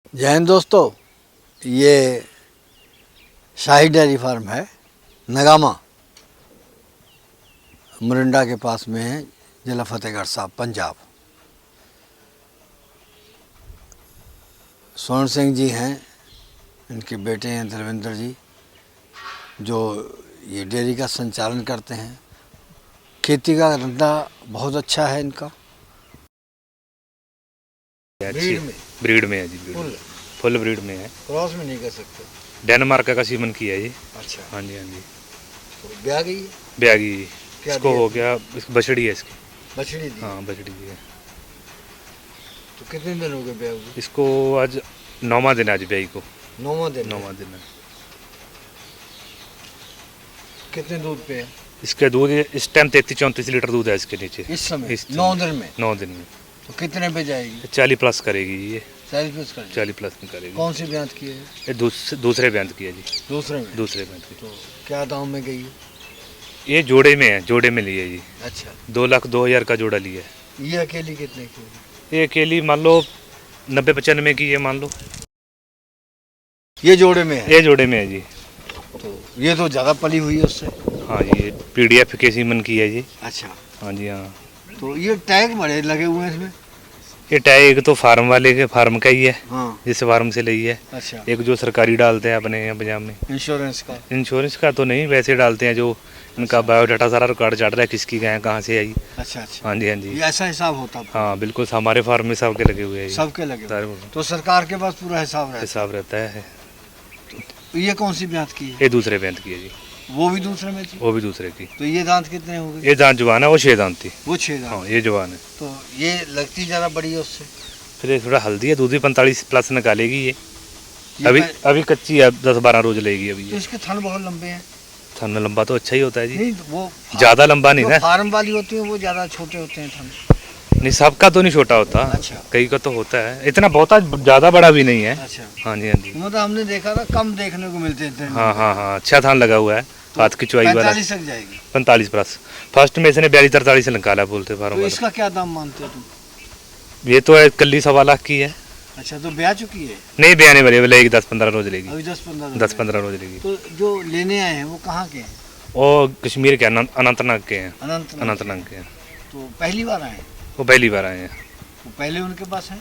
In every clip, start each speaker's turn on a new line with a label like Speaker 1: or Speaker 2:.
Speaker 1: जय हिंद दोस्तों, ये शाही डेयरी फार्म है नगामा, मोरिंडा के पास में है, जिला फतेहगढ़ साहब, पंजाब। स्वर्ण सिंह जी हैं, इनके बेटे हैं धर्मेंद्र जी, जो ये डेयरी का संचालन करते हैं। खेती का धंधा बहुत अच्छा है इनका।
Speaker 2: ब्रीड में है जी, फुल ब्रीड में है।
Speaker 1: क्रॉस में नहीं कर सकते।
Speaker 2: डेनमार्क का सीमन की है ये।
Speaker 1: अच्छा,
Speaker 2: हाँ जी हाँ जी।
Speaker 1: तो ब्याह गई है?
Speaker 2: ब्यागी
Speaker 1: क्या
Speaker 2: इसको
Speaker 1: दिया?
Speaker 2: हो गया, बछड़ी है इसकी।
Speaker 1: बछड़ी दी?
Speaker 2: हाँ बछड़ी दी है।
Speaker 1: तो कितने दिन हो गए ब्याह हुए?
Speaker 2: इसको आज 9वां दिन है, आज ब्याई को
Speaker 1: 9वां दिन।
Speaker 2: 9वां दिन है।
Speaker 1: कितने दूध पे है
Speaker 2: इसके दूध इस टाइम 33-34 लीटर दूध है इसके नीचे
Speaker 1: इस समय?
Speaker 2: इस
Speaker 1: 9 दिन में?
Speaker 2: 9 दिन में
Speaker 1: तो कितने पे जाएगी?
Speaker 2: 40 प्लस करेगी ये।
Speaker 1: 40 कर
Speaker 2: 40 प्लस में करेगी।
Speaker 1: कौन सी ब्यात की है?
Speaker 2: ये दूसरे ब्यांत की है जी।
Speaker 1: दूसरे में?
Speaker 2: दूसरे ब्यांत की।
Speaker 1: तो क्या दाम में गई है?
Speaker 2: ये जोड़े में है, जोड़े में लिए जी।
Speaker 1: अच्छा,
Speaker 2: 2,02,000 का जोड़ा लिया है।
Speaker 1: ये अकेली कितने की है?
Speaker 2: ये अकेली मान लो 90-95 की है मान लो।
Speaker 1: ये जोड़े में है?
Speaker 2: ये जोड़े में है जी।
Speaker 1: तो ये तो ज़्यादा पली हुई है उससे।
Speaker 2: हाँ जी, ये PDF के सीमन की है जी।
Speaker 1: अच्छा,
Speaker 2: हाँ जी हाँ।
Speaker 1: तो ये टैग बड़े लगे हुए हैं इसमें।
Speaker 2: ये टैग तो फार्म वाले के फार्म का ही है,
Speaker 1: हाँ।
Speaker 2: जिस फार्म से ली है।
Speaker 1: अच्छा,
Speaker 2: एक जो सरकारी डालते हैं अपने यहाँ पंजाब में।
Speaker 1: इंश्योरेंस का?
Speaker 2: इंश्योरेंस का तो नहीं, वैसे डालते हैं जो इनका बायोडाटा सारा रिकॉर्ड चढ़ रहा है, किसकी गाय कहाँ से आई।
Speaker 1: अच्छा अच्छा,
Speaker 2: हाँ जी हाँ जी।
Speaker 1: ये ऐसा हिसाब होता है?
Speaker 2: हाँ बिल्कुल, हमारे फार्म में सबके लगे हुए हैं ये।
Speaker 1: सबके लगे हुए।
Speaker 2: सारे
Speaker 1: तो सरकार के पास पूरा हिसाब रहता
Speaker 2: हिसाब रहता है।
Speaker 1: है। ये कौन सी ब्यात की है?
Speaker 2: ये दूसरे बैंत की है जी।
Speaker 1: वो भी दूसरे में थी?
Speaker 2: वो भी दूसरे की।
Speaker 1: तो ये दांत कितने हो गए?
Speaker 2: ये दांत जवान है, वो 6 दांत थी।
Speaker 1: वो 6 दांत।
Speaker 2: हाँ ये जवान है।
Speaker 1: तो ये लगती ज़्यादा बड़ी है उससे?
Speaker 2: फिर ये थोड़ा हल्दी है, दूध भी 45 प्लस निकालेगी ये।
Speaker 1: ये
Speaker 2: अभी
Speaker 1: पह-
Speaker 2: अभी कच्ची है, 10-12 रोज लेगी अभी
Speaker 1: तो
Speaker 2: ये।
Speaker 1: इसके थन बहुत लंबे हैं।
Speaker 2: थन लंबा तो अच्छा ही होता है जी।
Speaker 1: नहीं, वो
Speaker 2: ज्यादा लंबा नहीं
Speaker 1: जो
Speaker 2: ना।
Speaker 1: फार्म वाली होती है वो ज़्यादा छोटे होते हैं थन।
Speaker 2: नहीं, सबका तो नहीं छोटा होता।
Speaker 1: अच्छा।
Speaker 2: कई का तो होता है, इतना बहुता ज्यादा बड़ा भी नहीं है।
Speaker 1: अच्छा,
Speaker 2: हाँ जी हाँ जी।
Speaker 1: मतलब हमने देखा था कम देखने को मिलते थे।
Speaker 2: हाँ हाँ हाँ, अच्छा थान लगा हुआ है, हाथ की चुआई वाला।
Speaker 1: 45 तक जाएगी?
Speaker 2: 45 प्लस। फर्स्ट में इसने 42-43 से निकाला बोलते फार्म
Speaker 1: तो
Speaker 2: वाला।
Speaker 1: इसका क्या दाम मानते हो तुम?
Speaker 2: ये तो है कल्ली 1.25 लाख की है।
Speaker 1: अच्छा, तो ब्याह चुकी है?
Speaker 2: नहीं ब्याने वाली, लेगी 10-15 रोज लेगी।
Speaker 1: अभी 10-15
Speaker 2: 10-15 रोज लेगी।
Speaker 1: तो जो लेने आए हैं वो कहाँ के हैं?
Speaker 2: वो कश्मीर के अनंतनाग के हैं।
Speaker 1: अनंतनाग।
Speaker 2: अनंतनाग के हैं।
Speaker 1: तो पहली बार आए हैं?
Speaker 2: वो पहली बार आए हैं।
Speaker 1: तो पहले उनके पास है?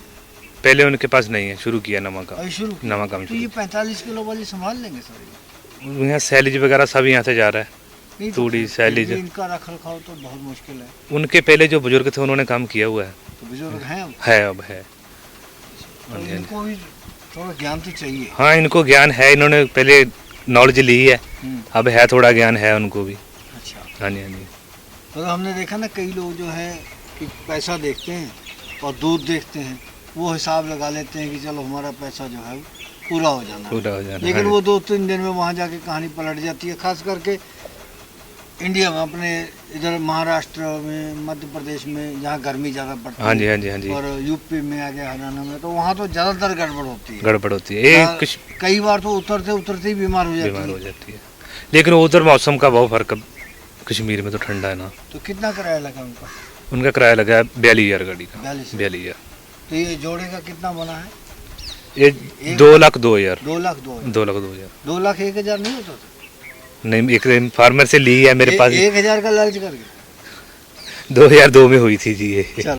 Speaker 2: पहले उनके पास नहीं है, शुरू किया नवा का।
Speaker 1: अभी शुरू किया?
Speaker 2: नवा काम
Speaker 1: तो ये 45 किलो वाली संभाल लेंगे सर?
Speaker 2: यहाँ सैलिज वगैरह सब यहाँ से जा रहा है।
Speaker 1: नहीं तो
Speaker 2: तूड़ी,
Speaker 1: फिर
Speaker 2: सैलिज।
Speaker 1: भी इनका रख रखाव तो बहुत मुश्किल है।
Speaker 2: उनके पहले जो बुजुर्ग थे उन्होंने काम किया हुआ है।
Speaker 1: तो बुजुर्ग हैं अब?
Speaker 2: है अब है।
Speaker 1: तो
Speaker 2: हाँ जी, हाँ जी।
Speaker 1: इनको भी थोड़ा ज्ञान तो चाहिए।
Speaker 2: हाँ इनको ज्ञान है, इन्होंने पहले नॉलेज ली है, अब है थोड़ा ज्ञान है उनको भी।
Speaker 1: अच्छा,
Speaker 2: हाँ जी हाँ जी।
Speaker 1: तो हमने देखा ना कई लोग जो है कि पैसा देखते हैं और दूध देखते हैं, वो हिसाब लगा लेते हैं कि चलो हमारा पैसा जो है वो पूरा हो जाना है।
Speaker 2: पूरा हो जाना।
Speaker 1: लेकिन
Speaker 2: हाँ
Speaker 1: वो 2-3 दिन में वहाँ जाके कहानी पलट जाती है। खास करके इंडिया में, अपने इधर महाराष्ट्र में, मध्य प्रदेश में, जहाँ गर्मी ज़्यादा पड़ती
Speaker 2: हाँ जी
Speaker 1: है,
Speaker 2: हाँ जी हाँ जी।
Speaker 1: और यूपी में आगे हरियाणा में, तो वहाँ तो ज़्यादातर गड़बड़ होती है।
Speaker 2: गड़बड़ होती है, ये
Speaker 1: हाँ,
Speaker 2: कुछ
Speaker 1: कई बार तो उतरते उतरते ही बीमार हो जाती
Speaker 2: बीमार
Speaker 1: है।
Speaker 2: हो जाती है। लेकिन उधर मौसम का बहुत फर्क है, कश्मीर में तो ठंडा है ना।
Speaker 1: तो कितना किराया लगा उनका?
Speaker 2: उनका किराया लगा है 42,000 गाड़ी का।
Speaker 1: 42,000।
Speaker 2: 42,000।
Speaker 1: तो ये जोड़े का कितना बना है?
Speaker 2: ये 2,02,000।
Speaker 1: 2,02,000।
Speaker 2: 2,02,000।
Speaker 1: 2,01,000 नहीं होता था?
Speaker 2: नहीं, एक फार्मर से ली है मेरे पास।
Speaker 1: 1,000 का लर्ज करके
Speaker 2: 2002 में हुई थी जी ये।
Speaker 1: चल।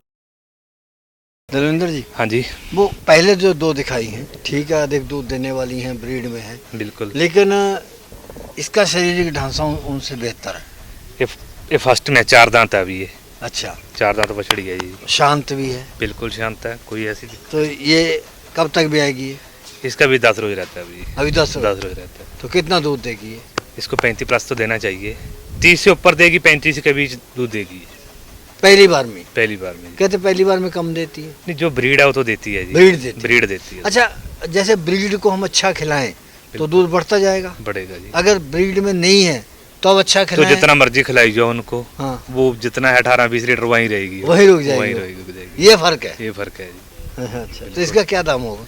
Speaker 1: धर्मेंद्र जी,
Speaker 2: हाँ जी
Speaker 1: वो पहले जो 2 दिखाई हैं, ठीक है, अधिक दूध देने वाली हैं, ब्रीड में है,
Speaker 2: बिल्कुल।
Speaker 1: लेकिन इसका शारीरिक ढांचा उनसे बेहतर है।
Speaker 2: ये फर्स्ट में 4 दांत है अभी ये।
Speaker 1: अच्छा,
Speaker 2: 4 दांत बछड़ी है ये।
Speaker 1: शांत भी है?
Speaker 2: बिल्कुल शांत है, कोई ऐसी
Speaker 1: तो ये कब तक भी आएगी ये?
Speaker 2: इसका भी 10 रोज रहता है अभी।
Speaker 1: अभी 10
Speaker 2: 10 रोज रहता है।
Speaker 1: तो कितना दूध देगी ये?
Speaker 2: इसको 35 प्लस तो देना चाहिए, 30 से ऊपर देगी, 35 के बीच दूध देगी
Speaker 1: पहली बार में?
Speaker 2: पहली बार में।
Speaker 1: कहते पहली बार में कम देती है?
Speaker 2: नहीं, जो ब्रीड है वो तो देती है जी।
Speaker 1: ब्रीड देती है?
Speaker 2: ब्रीड देती है।
Speaker 1: अच्छा, जैसे ब्रीड को हम अच्छा खिलाएं तो दूध बढ़ता जाएगा?
Speaker 2: बढ़ेगा जी।
Speaker 1: अगर ब्रीड में नहीं है तो अब अच्छा
Speaker 2: तो
Speaker 1: खिलाएं?
Speaker 2: जितना मर्जी खिलाई जाओ उनको,
Speaker 1: हाँ,
Speaker 2: वो जितना है 18-20 लीटर वहीं रहेगी।
Speaker 1: वहीं रुक जाएगी।
Speaker 2: वहीं रहेगी।
Speaker 1: ये फर्क है?
Speaker 2: ये फर्क है जी।
Speaker 1: अच्छा, तो इसका क्या दाम होगा?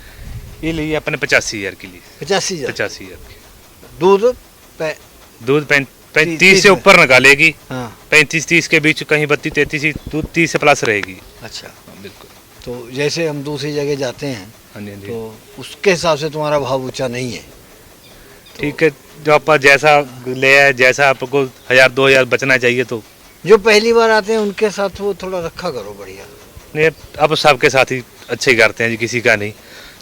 Speaker 2: ये लिए अपने 85,000 के लिए।
Speaker 1: 85,000?
Speaker 2: 85,000 की।
Speaker 1: दूध
Speaker 2: दूध
Speaker 1: 30
Speaker 2: 35 से ऊपर निकालेगी,
Speaker 1: हाँ।
Speaker 2: 35-30 के बीच, कहीं 32-33 दूध 30 से प्लस रहेगी।
Speaker 1: अच्छा,
Speaker 2: हाँ, बिल्कुल।
Speaker 1: तो जैसे हम दूसरी जगह जाते हैं
Speaker 2: हाँ जी, हाँ जी।
Speaker 1: तो उसके हिसाब से तुम्हारा भाव ऊंचा नहीं है।
Speaker 2: ठीक है, जो आप जैसा ले आए, जैसा आपको 1000-2000 बचना चाहिए तो
Speaker 1: जो पहली बार आते हैं उनके साथ वो थोड़ा रखा करो बढ़िया।
Speaker 2: नहीं, अब सबके साथ ही अच्छे ही करते हैं जी, किसी का नहीं।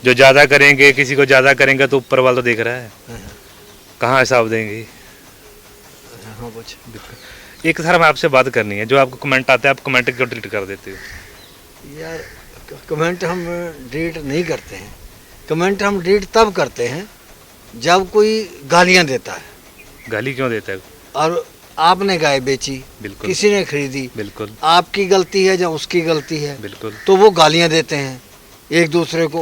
Speaker 2: जो ज़्यादा करेंगे, किसी को ज़्यादा करेंगे तो ऊपर वाला तो देख रहा है, कहाँ हिसाब देंगे।
Speaker 1: हाँ कुछ
Speaker 2: एक सर मैं आपसे बात करनी है, जो आपको कमेंट आते हैं आप कमेंट क्यों डिलीट कर देते हो?
Speaker 1: यार, कमेंट हम डिलीट नहीं करते हैं। कमेंट हम डिलीट तब करते हैं जब कोई गालियां देता है,
Speaker 2: गाली क्यों देता है?
Speaker 1: और आपने गाय बेची,
Speaker 2: बिल्कुल
Speaker 1: किसी ने खरीदी,
Speaker 2: बिल्कुल
Speaker 1: आपकी गलती है या उसकी गलती है,
Speaker 2: बिल्कुल।
Speaker 1: तो वो गालियां देते हैं एक दूसरे को।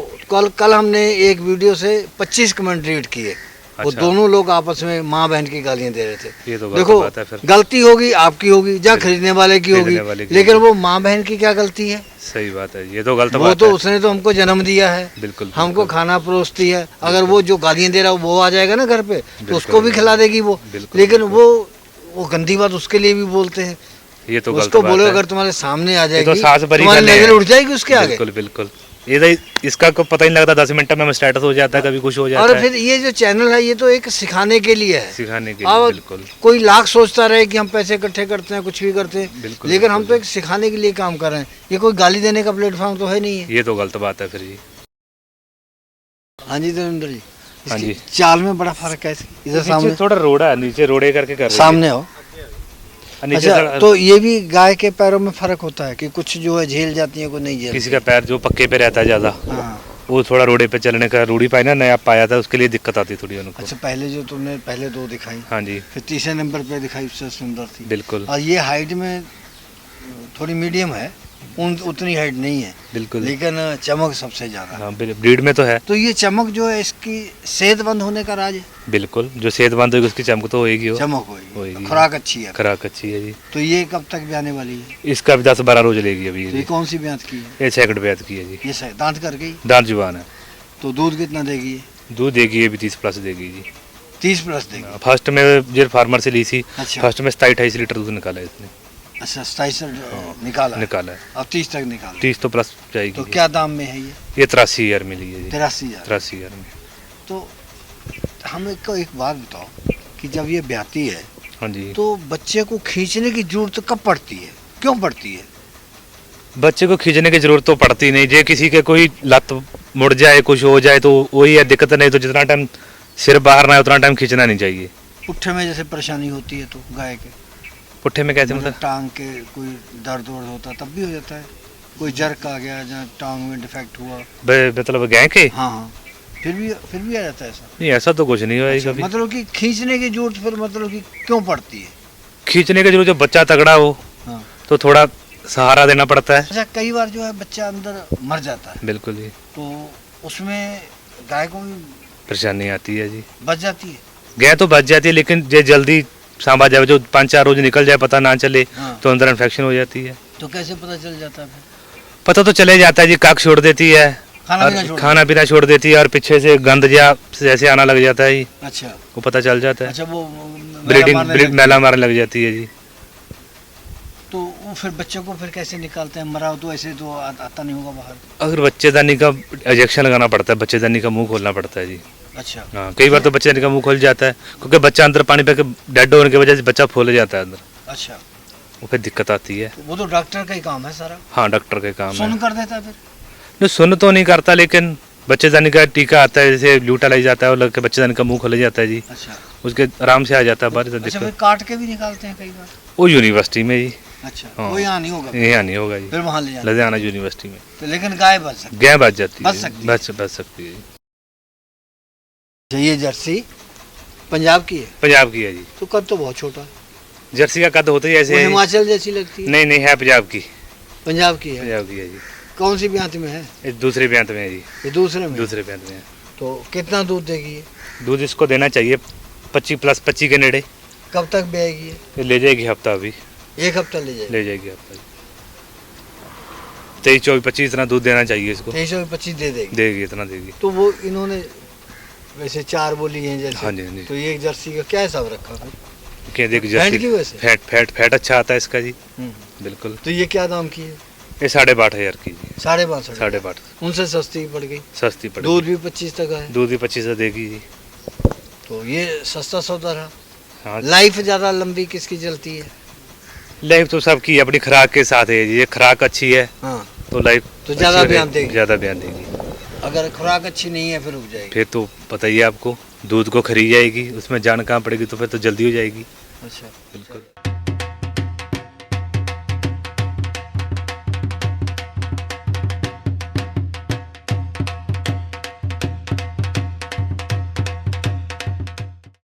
Speaker 1: कल हमने एक वीडियो से 25 कमेंट डिलीट किए। वो
Speaker 2: अच्छा।
Speaker 1: दोनों लोग आपस में माँ बहन की गालियां दे रहे थे।
Speaker 2: ये तो गलत
Speaker 1: देखो,
Speaker 2: बात है फिर।
Speaker 1: गलती होगी आपकी होगी या खरीदने वाले की
Speaker 2: खरीदने वाले
Speaker 1: होगी,
Speaker 2: की
Speaker 1: लेकिन
Speaker 2: होगी।
Speaker 1: वो माँ बहन की क्या गलती है?
Speaker 2: सही बात है, ये तो गलत
Speaker 1: वो
Speaker 2: बात
Speaker 1: तो
Speaker 2: है।
Speaker 1: उसने तो हमको जन्म दिया है,
Speaker 2: बिल्कुल
Speaker 1: हमको
Speaker 2: बिल्कुल,
Speaker 1: खाना परोसती है। अगर वो जो गालियां दे रहा है वो आ जाएगा ना घर पे, तो
Speaker 2: बिल्कुल,
Speaker 1: उसको भी खिला देगी वो।
Speaker 2: बिल्कुल,
Speaker 1: लेकिन
Speaker 2: बिल्कुल।
Speaker 1: वो गंदी बात उसके लिए भी बोलते हैं।
Speaker 2: ये तो गलत
Speaker 1: उसको
Speaker 2: बात
Speaker 1: बोलो
Speaker 2: है।
Speaker 1: अगर तुम्हारे सामने आ
Speaker 2: ये
Speaker 1: जाएगी
Speaker 2: तो सास भरी
Speaker 1: तुम्हारी
Speaker 2: गाली
Speaker 1: नजर
Speaker 2: है।
Speaker 1: उठ जाएगी उसके आगे।
Speaker 2: बिल्कुल बिल्कुल, ये तो इसका को पता ही नहीं लगता, 10 मिनट में स्टेटस हो जाता है, कभी कुछ हो जाता
Speaker 1: और
Speaker 2: है।
Speaker 1: फिर ये जो चैनल है ये तो एक सिखाने के लिए है।
Speaker 2: सिखाने के लिए,
Speaker 1: अब
Speaker 2: बिल्कुल
Speaker 1: कोई लाख सोचता रहे कि हम पैसे इकट्ठे करते हैं, कुछ भी करते हैं,
Speaker 2: बिल्कुल,
Speaker 1: लेकिन हम
Speaker 2: बिल्कुल।
Speaker 1: तो एक सिखाने के लिए काम कर रहे हैं। ये कोई गाली देने का प्लेटफॉर्म तो है नहीं है।
Speaker 2: ये तो गलत बात है फिर जी।
Speaker 1: हाँ जी देवेंद्र जी,
Speaker 2: हाँ
Speaker 1: इसकी
Speaker 2: जी।
Speaker 1: चाल में बड़ा फर्क है। इधर सामने,
Speaker 2: नीचे थोड़ा रोड़ा है, नीचे रोड़े करके कर रही है।
Speaker 1: सामने हो।
Speaker 2: नीचे
Speaker 1: अच्छा, तो ये भी गाय के पैरों में फर्क होता है कि कुछ जो है झेल जाती है, कोई नहीं झेल।
Speaker 2: किसी का पैर जो पक्के पे रहता है ज़्यादा,
Speaker 1: हाँ।
Speaker 2: वो थोड़ा रोडे पे चलने का, रूढ़ी पाई ना नया पाया था, उसके लिए दिक्कत आती थोड़ी उनको।
Speaker 1: अच्छा, पहले जो तुमने पहले दो दिखाई,
Speaker 2: हाँ जी
Speaker 1: फिर तीसरे नंबर पे दिखाई, उससे सुंदर थी।
Speaker 2: बिल्कुल
Speaker 1: और ये हाइट में थोड़ी मीडियम है, उतनी हाइट नहीं है,
Speaker 2: बिल्कुल।
Speaker 1: लेकिन चमक सबसे ज्यादा है।
Speaker 2: हाँ, ब्रीड में तो है।
Speaker 1: तो ये चमक जो है इसकी सेहतमंद होने का राज है।
Speaker 2: बिल्कुल, जो सेहतमंद होगी उसकी चमक तो होएगी, वो
Speaker 1: चमक
Speaker 2: होएगी।
Speaker 1: होगी, खुराक अच्छी है।
Speaker 2: खुराक अच्छी है जी।
Speaker 1: तो ये कब तक भी आने वाली है?
Speaker 2: इसका भी 10-12 रोज लेगी अभी
Speaker 1: तो ये
Speaker 2: ये।
Speaker 1: कौन सी ब्यात की है?
Speaker 2: ये 6 ब्यात की है जी।
Speaker 1: ये दांत कर गई,
Speaker 2: दांत जुबान है।
Speaker 1: तो दूध कितना देगी ये?
Speaker 2: दूध देगी ये भी 30+ देगी जी।
Speaker 1: 30 प्लस देगी।
Speaker 2: फर्स्ट में जो फार्मर से ली थी,
Speaker 1: अच्छा।
Speaker 2: फर्स्ट में 27-28 लीटर दूध निकाला है इसने।
Speaker 1: अच्छा, 27 निकाला है।
Speaker 2: निकाला है,
Speaker 1: अब 30 तक निकाला।
Speaker 2: 30 तो प्लस जाएगी
Speaker 1: तो
Speaker 2: जी।
Speaker 1: क्या दाम में है ये?
Speaker 2: ये 83,000 मिली है जी।
Speaker 1: 83,000।
Speaker 2: 83,000 में।
Speaker 1: तो हमें को एक बात बताओ कि जब ये ब्याती है
Speaker 2: हाँ जी।
Speaker 1: तो बच्चे को खींचने की जरूरत कब पड़ती है, क्यों पड़ती है?
Speaker 2: बच्चे को खींचने की जरूरत तो पड़ती नहीं, जे किसी के कोई लत मुड़ जाए, कुछ हो जाए तो वही है दिक्कत। नहीं तो जितना टाइम सिर बाहर ना है उतना टाइम खींचना नहीं चाहिए।
Speaker 1: पुट्ठे में जैसे परेशानी होती है तो गाय के
Speaker 2: पुट्ठे में कैसे
Speaker 1: मतलब
Speaker 2: मतलब?
Speaker 1: टांग के कोई दर्द वर्द होता है तब भी हो जाता है, कोई जर्क आ गया जहाँ टांग में डिफेक्ट हुआ।
Speaker 2: मतलब गाय के?
Speaker 1: हाँ हाँ, फिर भी आ जाता है ऐसा?
Speaker 2: नहीं, ऐसा तो कुछ नहीं हुआ
Speaker 1: अच्छा,
Speaker 2: कभी।
Speaker 1: मतलब कि खींचने की जरूरत फिर मतलब कि क्यों पड़ती है?
Speaker 2: खींचने की जरूरत, जब बच्चा तगड़ा हो
Speaker 1: हाँ।
Speaker 2: तो थोड़ा सहारा देना पड़ता है।
Speaker 1: अच्छा, कई बार जो है बच्चा अंदर मर जाता है,
Speaker 2: बिल्कुल जी,
Speaker 1: तो उसमें गाय को भी
Speaker 2: परेशानी आती है जी।
Speaker 1: बच जाती है।
Speaker 2: गाय तो बच जाती है, लेकिन जो जल्दी सांभा जाए, जो 5-4 रोज निकल जाए पता ना चले,
Speaker 1: हाँ।
Speaker 2: तो अंदर इन्फेक्शन हो जाती है।
Speaker 1: तो कैसे पता चल जाता है फिर?
Speaker 2: पता तो चले जाता है जी, काक छोड़ देती है, खाना पीना छोड़ देती है, और पीछे से गंद या जैसे आना लग जाता है जी,
Speaker 1: अच्छा
Speaker 2: वो पता चल जाता है।
Speaker 1: अच्छा, वो
Speaker 2: ब्रीडिंग मेला मारने लग जाती है जी।
Speaker 1: तो वो फिर बच्चे को फिर कैसे निकालते हैं? मरा हो तो ऐसे तो आता नहीं होगा बाहर।
Speaker 2: अगर बच्चेदानी का इंजेक्शन लगाना पड़ता है, बच्चेदानी का मुंह खोलना पड़ता है जी।
Speaker 1: अच्छा।
Speaker 2: हाँ, कई बार तो बच्चेदानी का मुंह खुल जाता है, क्योंकि बच्चा अंदर पानी पे डेड होने की वजह से बच्चा फूल जाता है अंदर,
Speaker 1: अच्छा,
Speaker 2: वो फिर दिक्कत आती है।
Speaker 1: तो वो तो डॉक्टर का ही काम है सारा।
Speaker 2: हाँ, डॉक्टर का काम है।
Speaker 1: सुन कर देता है फिर?
Speaker 2: नहीं, सुन तो नहीं करता, लेकिन बच्चेदानी का टीका आता है, जैसे ल्यूटालाइज जाता है, वो लग के बच्चेदानी का मुंह खुल जाता है जी,
Speaker 1: अच्छा।
Speaker 2: उसके आराम से आ जाता है बाहर।
Speaker 1: अच्छा, फिर काट के भी निकालते हैं कई बार?
Speaker 2: वो यूनिवर्सिटी में जी।
Speaker 1: अच्छा,
Speaker 2: हाँ।
Speaker 1: वो यहाँ नहीं होगा?
Speaker 2: यहाँ नहीं होगा जी,
Speaker 1: फिर वहाँ ले जाना।
Speaker 2: लुधियाना यूनिवर्सिटी में।
Speaker 1: तो लेकिन गाय बच सकती है?
Speaker 2: गाय बच जाती है,
Speaker 1: बच सकती है।
Speaker 2: बच सकती है जी।
Speaker 1: अच्छा, ये जर्सी पंजाब की है?
Speaker 2: पंजाब की है जी।
Speaker 1: तो कद तो बहुत छोटा है,
Speaker 2: जर्सी का कद होता ही
Speaker 1: वो
Speaker 2: ऐसे है।
Speaker 1: हिमाचल जैसी लगती है।
Speaker 2: नहीं नहीं, है पंजाब की।
Speaker 1: पंजाब की है?
Speaker 2: पंजाब की है जी।
Speaker 1: कौन सी ब्यात में है?
Speaker 2: ये दूसरे ब्यांत में है जी।
Speaker 1: ये दूसरे में?
Speaker 2: दूसरे ब्यांत में है।
Speaker 1: तो कितना दूध देगी ये?
Speaker 2: दूध इसको देना चाहिए 25+ के नेड़े।
Speaker 1: कब तक ब्याएगी ये?
Speaker 2: ये ले जाएगी हफ्ता, अभी
Speaker 1: एक हफ्ता ले जाएगी?
Speaker 2: ले जाएगी हफ्ता जी। 23, 24, 25 इतना दूध देना चाहिए इसको।
Speaker 1: 2325 दे देगी?
Speaker 2: देगी, इतना देगी।
Speaker 1: तो वो इन्होंने वैसे 4 बोली हैं जैसे।
Speaker 2: हाँ जी, हाँ जी।
Speaker 1: तो ये जर्सी का क्या हिसाब रखा फिर?
Speaker 2: क्या देख
Speaker 1: फैट
Speaker 2: जर्सी
Speaker 1: की वजह से?
Speaker 2: फैट अच्छा आता है इसका जी।
Speaker 1: हम्म।
Speaker 2: बिल्कुल।
Speaker 1: तो ये क्या दाम की है?
Speaker 2: ये 5,500 की जी।
Speaker 1: 5,500
Speaker 2: 5,500
Speaker 1: उनसे सस्ती पड़ गई।
Speaker 2: सस्ती पड़ी।
Speaker 1: दूध भी 25 तक है,
Speaker 2: दूध भी 25 देगी जी।
Speaker 1: तो ये सस्ता सौदा रहा।
Speaker 2: हाँ,
Speaker 1: लाइफ ज़्यादा लंबी किसकी चलती है?
Speaker 2: लाइफ तो सबकी अपनी खुराक के साथ है जी। ये खुराक अच्छी है
Speaker 1: हाँ,
Speaker 2: तो लाइफ
Speaker 1: तो ज़्यादा बयान देगी।
Speaker 2: ज़्यादा बयान देगी।
Speaker 1: अगर खुराक अच्छी नहीं है फिर रुक जाएगी।
Speaker 2: फिर तो पता ही है आपको, दूध को खरीद जाएगी, उसमें जान कहाँ पड़ेगी, तो फिर तो जल्दी हो जाएगी।
Speaker 1: अच्छा,
Speaker 2: बिल्कुल।